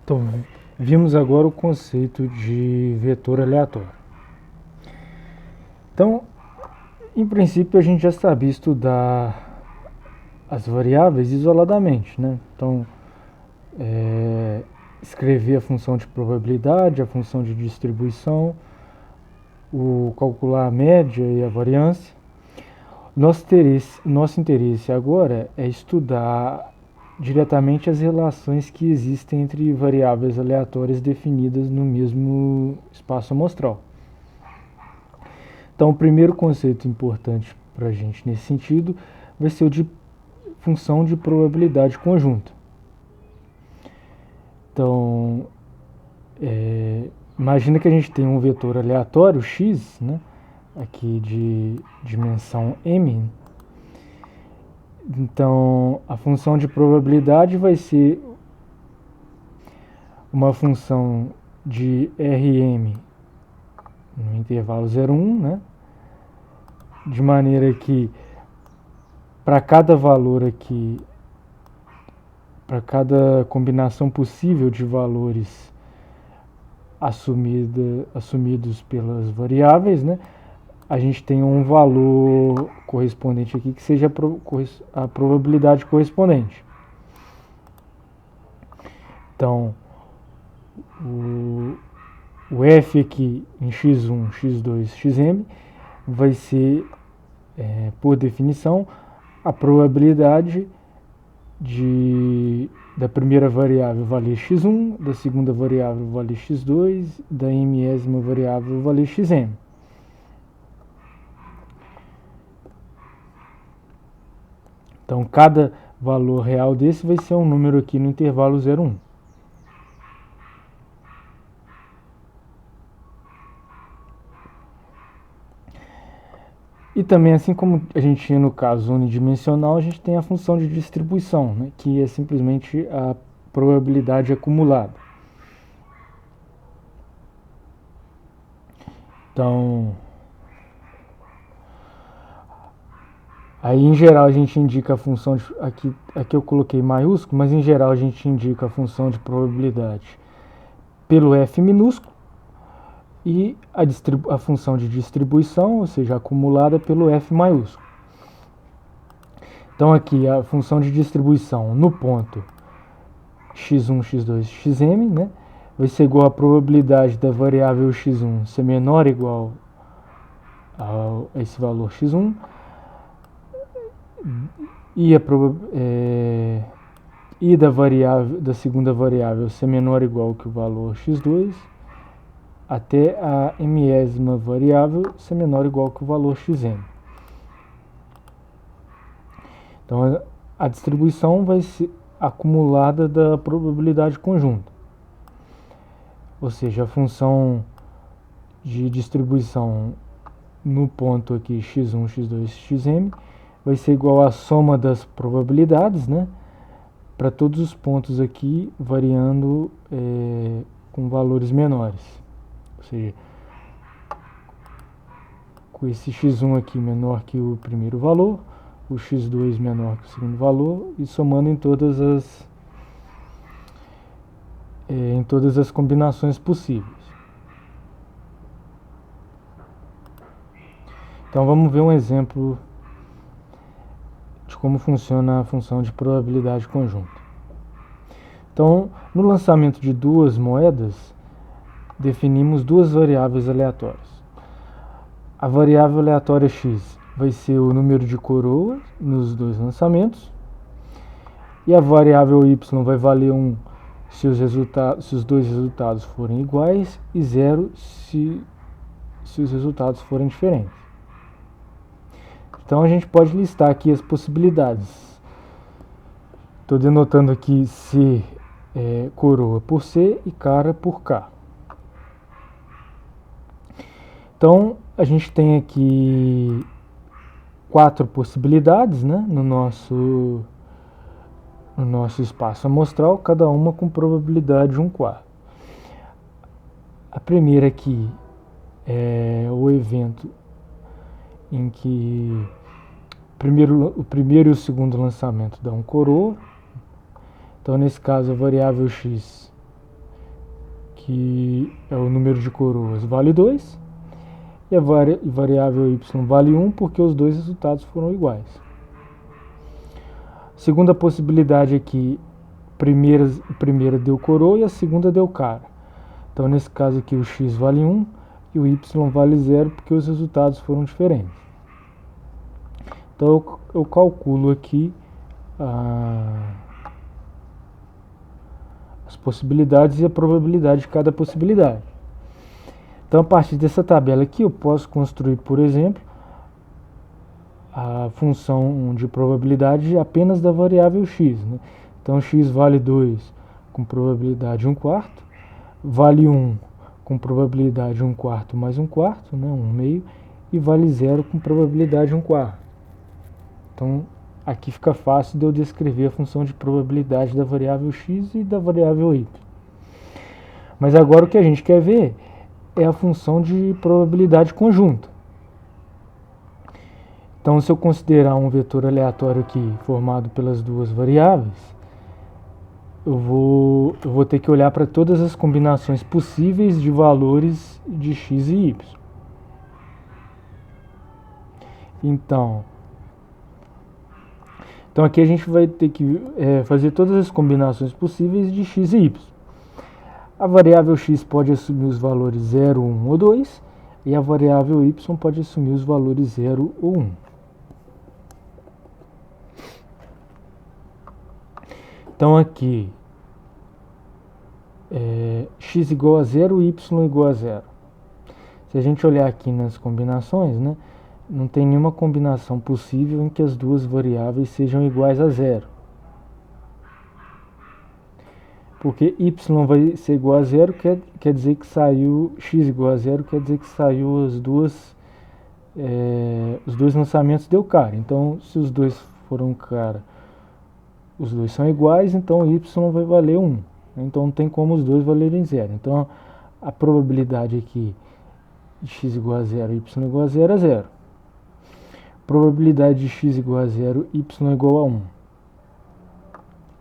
Então, vimos agora o conceito de vetor aleatório. Então, em princípio, a gente já sabia estudar as variáveis isoladamente, né? Então, escrever a função de probabilidade, a função de distribuição, calcular a média e a variância. Nosso interesse agora é estudar diretamente as relações que existem entre variáveis aleatórias definidas no mesmo espaço amostral. Então, o primeiro conceito importante para a gente nesse sentido vai ser o de função de probabilidade conjunta. Então, imagina que a gente tem um vetor aleatório x, né, aqui de dimensão m. Então, a função de probabilidade vai ser uma função de Rm no intervalo 0, 1, né? De maneira que para cada valor aqui, para cada combinação possível de valores assumidos pelas variáveis, né, a gente tem um valor correspondente aqui que seja a probabilidade correspondente. Então, o f aqui em x1, x2, xm vai ser, por definição, a probabilidade da primeira variável valer x1, da segunda variável valer x2, da mésima variável valer xm. Então, cada valor real desse vai ser um número aqui no intervalo 0, 1. E também, assim como a gente tinha no caso unidimensional, a gente tem a função de distribuição, né, que é simplesmente a probabilidade acumulada. Então, aí em geral a gente indica a função de, aqui eu coloquei maiúsculo, mas em geral a gente indica a função de probabilidade pelo f minúsculo e a função de distribuição, ou seja, acumulada pelo f maiúsculo. Então aqui a função de distribuição no ponto x1, x2, xm, né, vai ser igual à probabilidade da variável x1 ser menor ou igual a esse valor x1 e da segunda variável ser menor ou igual que o valor x2 até a mésima variável ser menor ou igual que o valor xm. Então, a distribuição vai ser acumulada da probabilidade conjunta. Ou seja, a função de distribuição no ponto aqui x1, x2, xm vai ser igual à soma das probabilidades, né, para todos os pontos aqui variando com valores menores. Ou seja, com esse x1 aqui menor que o primeiro valor, o x2 menor que o segundo valor, e somando em todas as combinações possíveis. Então vamos ver um exemplo de como funciona a função de probabilidade conjunta. Então, no lançamento de duas moedas, definimos duas variáveis aleatórias. A variável aleatória x vai ser o número de coroas nos dois lançamentos, e a variável y vai valer 1 se os dois resultados forem iguais e 0 se os resultados forem diferentes. Então a gente pode listar aqui as possibilidades. Estou denotando aqui C coroa por C e cara por K. Então a gente tem aqui 4 possibilidades, né, no nosso espaço amostral, cada uma com probabilidade de 1/4. A primeira aqui é o evento em que o primeiro e o segundo lançamento dão coroa. Então, nesse caso, a variável x que é o número de coroas, vale 2. E a variável y vale 1 porque os dois resultados foram iguais. Segunda possibilidade aqui, a primeira deu coroa e a segunda deu cara. Então nesse caso aqui o x vale 1 e o y vale 0 porque os resultados foram diferentes. Então eu calculo aqui as possibilidades e a probabilidade de cada possibilidade. Então a partir dessa tabela aqui eu posso construir, por exemplo, a função de probabilidade apenas da variável x, né? Então x vale 2 com probabilidade 1/4, vale 1 com probabilidade 1/4 mais 1/4, né, 1/2, e vale 0 com probabilidade 1/4. Então aqui fica fácil de eu descrever a função de probabilidade da variável x e da variável y. Mas agora o que a gente quer ver é a função de probabilidade conjunta. Então, se eu considerar um vetor aleatório aqui formado pelas duas variáveis, eu vou ter que olhar para todas as combinações possíveis de valores de x e y. Então aqui a gente vai ter que fazer todas as combinações possíveis de x e y. A variável x pode assumir os valores 0, 1 ou 2, e a variável y pode assumir os valores 0 ou 1. Então aqui, x igual a 0, y igual a 0. Se a gente olhar aqui nas combinações, né, não tem nenhuma combinação possível em que as duas variáveis sejam iguais a 0. Porque y vai ser igual a 0, quer dizer que saiu x igual a 0, quer dizer que saiu os dois lançamentos deu cara. Então, se os dois foram cara, os dois são iguais, então y vai valer 1. Então não tem como os dois valerem 0. Então a probabilidade aqui de x igual a 0 e y igual a 0 é 0. Probabilidade de x igual a 0 e y igual a 1.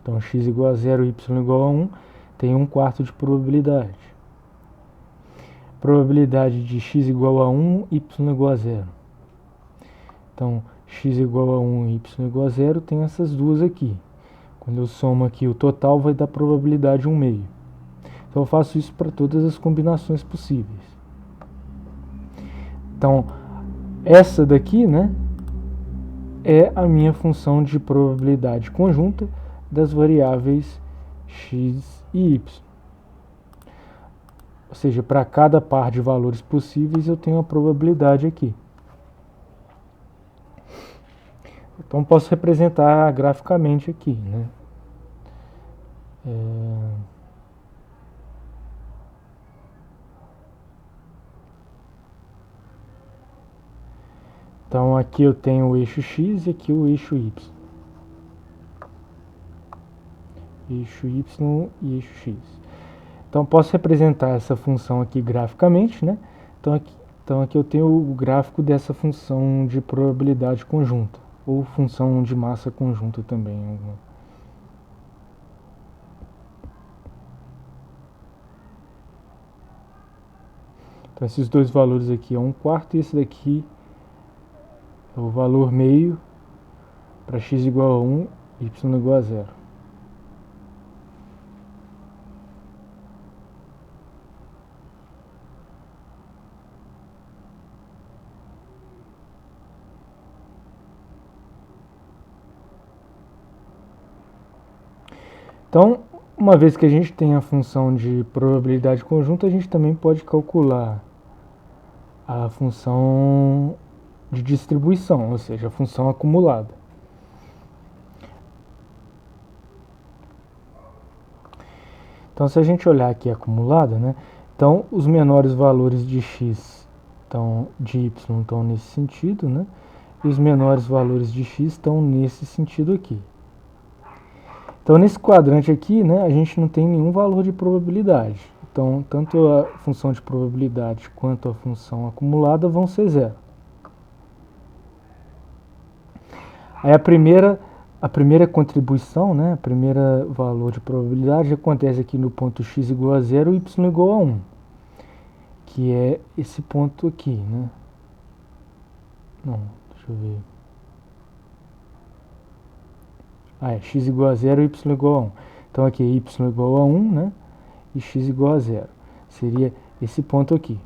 Então x igual a 0 e y igual a 1 tem 1/4 de probabilidade. Probabilidade de x igual a 1, y igual a 0. Então x igual a 1 e y igual a 0 tem essas duas aqui. Quando eu somo aqui o total vai dar probabilidade 1/2. Então eu faço isso para todas as combinações possíveis. Então essa daqui, né, é a minha função de probabilidade conjunta das variáveis x e y. Ou seja, para cada par de valores possíveis eu tenho a probabilidade aqui. Então posso representar graficamente aqui, né? Então aqui eu tenho o eixo x e aqui o eixo y. Eixo y e eixo x. Então posso representar essa função aqui graficamente, né? Então aqui eu tenho o gráfico dessa função de probabilidade conjunta, ou função de massa conjunta também. Então esses dois valores aqui é 1/4 e esse daqui é o valor meio para x igual a 1, y igual a 0. Então, uma vez que a gente tem a função de probabilidade conjunta, a gente também pode calcular a função de distribuição, ou seja, a função acumulada. Então, se a gente olhar aqui a acumulada, né, então os menores valores de x de y estão nesse sentido, né, e os menores valores de x estão nesse sentido aqui. Então, nesse quadrante aqui, né, a gente não tem nenhum valor de probabilidade. Então, tanto a função de probabilidade quanto a função acumulada vão ser 0. Aí a primeira a primeira contribuição, né, a primeira valor de probabilidade acontece aqui no ponto x igual a 0 e y igual a 1, que é esse ponto aqui, né? Não, deixa eu ver. É x igual a 0 e y igual a 1. Então aqui é y igual a 1, né? E x igual a 0. Seria esse ponto aqui.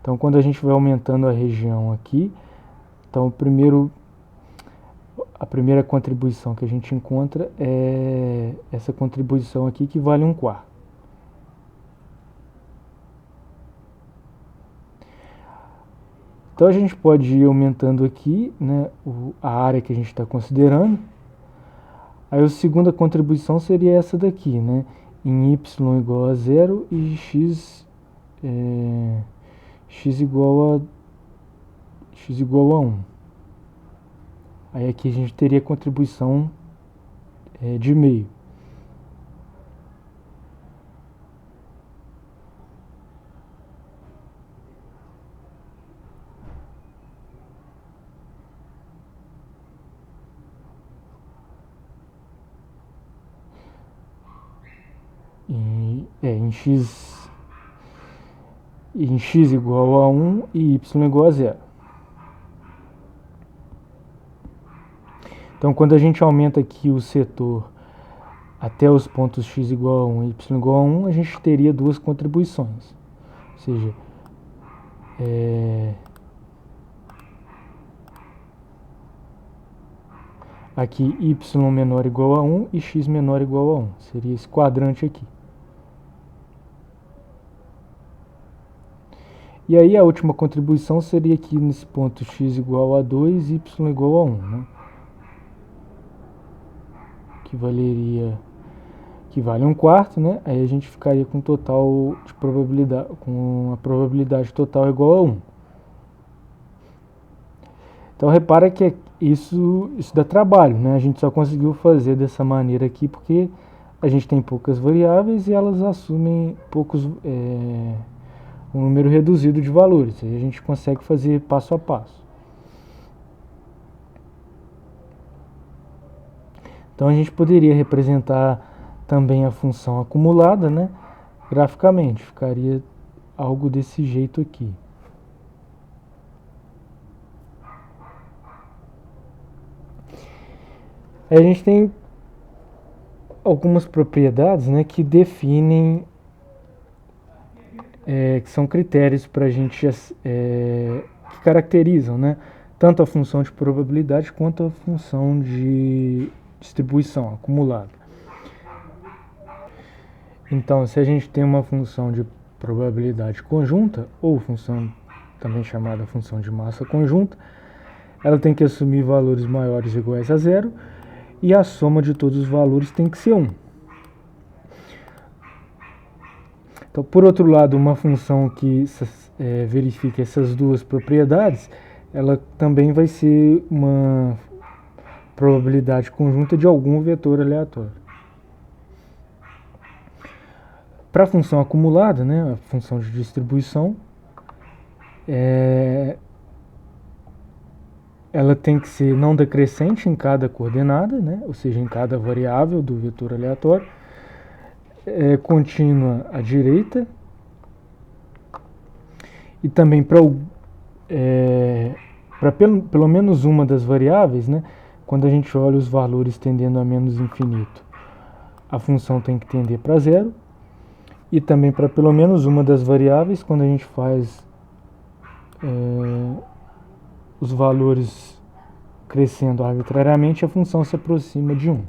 Então quando a gente vai aumentando a região aqui, então a primeira contribuição que a gente encontra é essa contribuição aqui que vale 1/4. Então a gente pode ir aumentando aqui, né, a área que a gente está considerando. Aí a segunda contribuição seria essa daqui, né, em y igual a 0 e x igual a 1. Aí aqui a gente teria contribuição de meio. Em x igual a 1 e y igual a 0. Então, quando a gente aumenta aqui o setor até os pontos x igual a 1 e y igual a 1, a gente teria duas contribuições. Ou seja, aqui y menor igual a 1 e x menor igual a 1. Seria esse quadrante aqui. E aí a última contribuição seria aqui nesse ponto x igual a 2 e y igual a 1, né? Que vale 1/4, né? Aí a gente ficaria com total de probabilidade, com a probabilidade total igual a 1. Então repara que isso dá trabalho, né? A gente só conseguiu fazer dessa maneira aqui porque a gente tem poucas variáveis e elas assumem um número reduzido de valores. Aí a gente consegue fazer passo a passo. Então a gente poderia representar também a função acumulada, né, graficamente. Ficaria algo desse jeito aqui. Aí a gente tem algumas propriedades, né, que definem, que são critérios para a gente, que caracterizam, né, tanto a função de probabilidade quanto a função de distribuição acumulada. Então, se a gente tem uma função de probabilidade conjunta, ou função também chamada função de massa conjunta, ela tem que assumir valores maiores ou iguais a 0, e a soma de todos os valores tem que ser 1. Então, por outro lado, uma função que verifique essas duas propriedades, ela também vai ser uma probabilidade conjunta de algum vetor aleatório. Para a função acumulada, né, a função de distribuição, ela tem que ser não decrescente em cada coordenada, né, ou seja, em cada variável do vetor aleatório, contínua à direita, e também para pelo menos uma das variáveis, né, quando a gente olha os valores tendendo a menos infinito, a função tem que tender para 0, e também para pelo menos uma das variáveis, quando a gente faz os valores crescendo arbitrariamente, a função se aproxima de 1.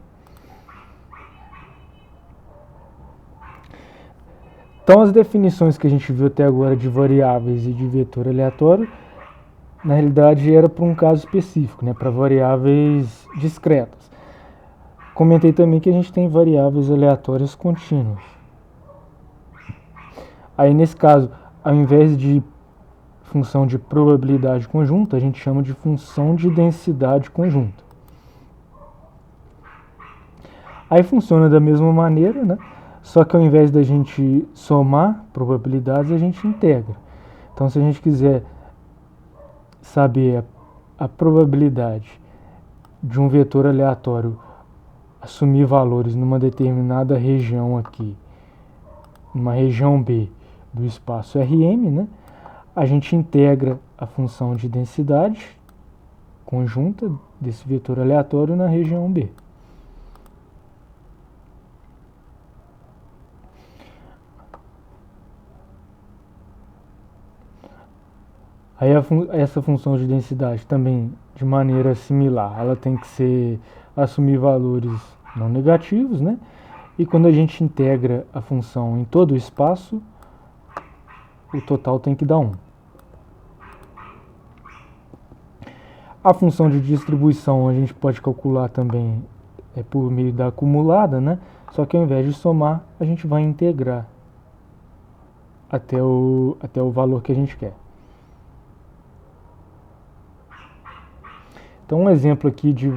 Então, as definições que a gente viu até agora de variáveis e de vetor aleatório, na realidade era para um caso específico, né, para variáveis discretas. Comentei também que a gente tem variáveis aleatórias contínuas. Aí, nesse caso, ao invés de função de probabilidade conjunta, a gente chama de função de densidade conjunta. Aí funciona da mesma maneira, né? Só que ao invés da gente somar probabilidades, a gente integra. Então, se a gente quiser saber a probabilidade de um vetor aleatório assumir valores numa determinada região aqui, numa região B do espaço Rm, né? A gente integra a função de densidade conjunta desse vetor aleatório na região B. Aí essa função de densidade também, de maneira similar, ela tem que assumir valores não negativos, né? E quando a gente integra a função em todo o espaço, o total tem que dar 1. A função de distribuição a gente pode calcular também por meio da acumulada, né? Só que ao invés de somar, a gente vai integrar até o valor que a gente quer. Então, um exemplo aqui de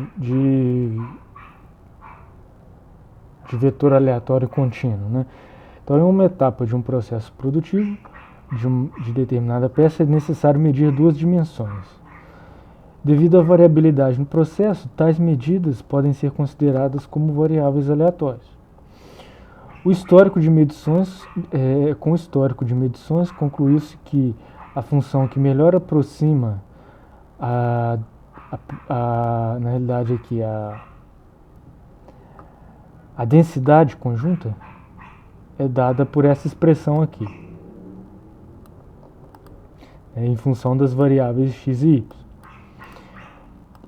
vetor aleatório contínuo, né? Então, em uma etapa de um processo produtivo de determinada peça, é necessário medir 2 dimensões. Devido à variabilidade no processo, tais medidas podem ser consideradas como variáveis aleatórias. Com o histórico de medições, concluiu-se que a função que melhor aproxima na realidade aqui a densidade conjunta é dada por essa expressão aqui, em função das variáveis x e y.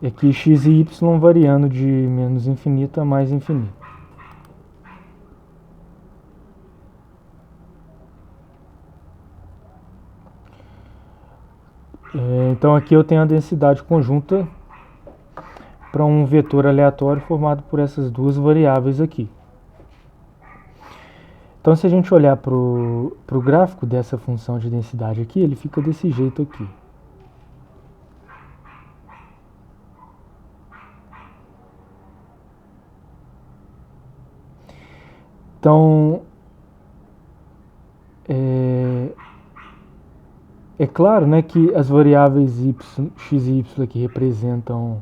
E aqui x e y variando de menos infinito a mais infinito. Então aqui eu tenho a densidade conjunta para um vetor aleatório formado por essas 2 variáveis aqui. Então se a gente olhar para o gráfico dessa função de densidade aqui, ele fica desse jeito aqui. Então, é claro, né, que as variáveis x e y aqui representam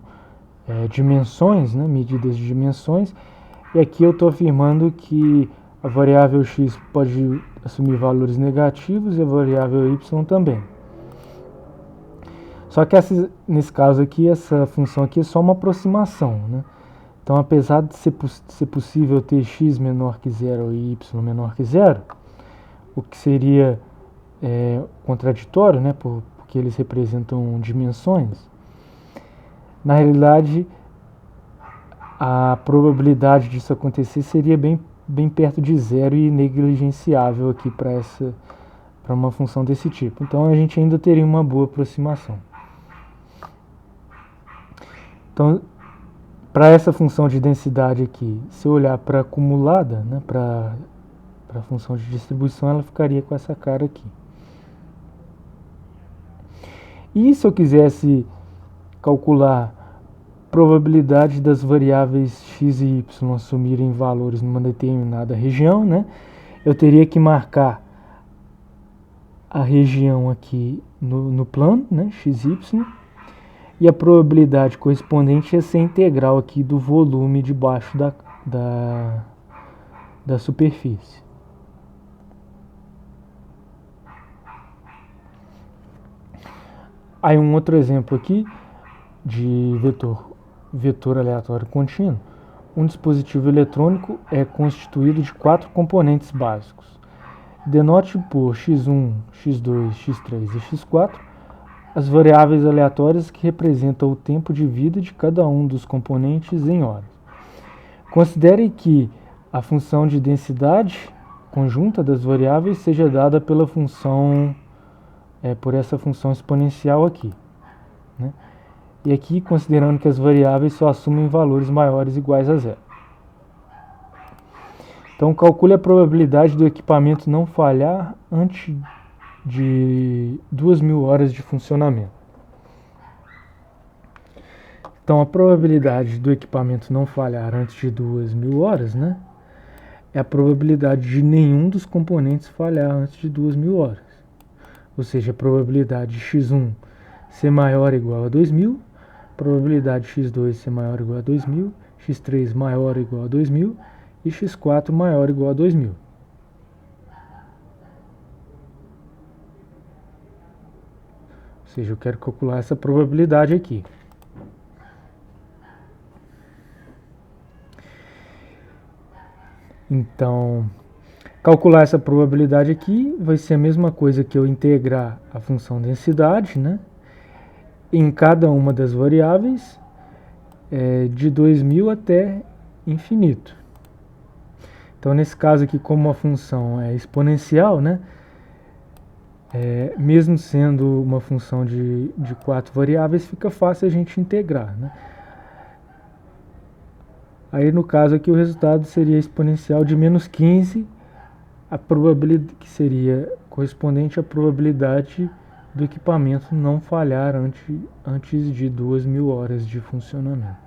dimensões, né, medidas de dimensões, e aqui eu estou afirmando que a variável x pode assumir valores negativos e a variável y também. Só que nesse caso aqui, essa função aqui é só uma aproximação, né? Então, apesar de ser possível ter x menor que 0 e y menor que 0, o que seria contraditório, né, porque eles representam dimensões, na realidade, a probabilidade disso acontecer seria bem perto de 0 e negligenciável aqui para uma função desse tipo. Então, a gente ainda teria uma boa aproximação. Então, para essa função de densidade aqui, se eu olhar para a acumulada, né, para a função de distribuição, ela ficaria com essa cara aqui. E se eu quisesse calcular a probabilidade das variáveis x e y assumirem valores numa determinada região, né, eu teria que marcar a região aqui no plano, né, x, y, e a probabilidade correspondente ia ser a integral aqui do volume debaixo da superfície. Aí um outro exemplo aqui de vetor aleatório contínuo. Um dispositivo eletrônico é constituído de 4 componentes básicos. Denote por x1, x2, x3 e x4 as variáveis aleatórias que representam o tempo de vida de cada um dos componentes em horas. Considere que a função de densidade conjunta das variáveis seja dada pela função, por essa função exponencial aqui, né? E aqui, considerando que as variáveis só assumem valores maiores ou iguais a 0. Então, calcule a probabilidade do equipamento não falhar antes de 2.000 horas de funcionamento. Então, a probabilidade do equipamento não falhar antes de 2.000 horas, né, é a probabilidade de nenhum dos componentes falhar antes de 2.000 horas. Ou seja, a probabilidade de x1 ser maior ou igual a 2.000, probabilidade x2 ser maior ou igual a 2000, x3 maior ou igual a 2000 e x4 maior ou igual a 2000. Ou seja, eu quero calcular essa probabilidade aqui. Então, calcular essa probabilidade aqui vai ser a mesma coisa que eu integrar a função densidade, né, em cada uma das variáveis de 2000 até infinito. Então, nesse caso aqui, como a função é exponencial, né, mesmo sendo uma função de 4 variáveis, fica fácil a gente integrar, né? Aí, no caso aqui, o resultado seria exponencial de menos 15, a probabilidade que seria correspondente à probabilidade do equipamento não falhar antes de 2000 horas de funcionamento.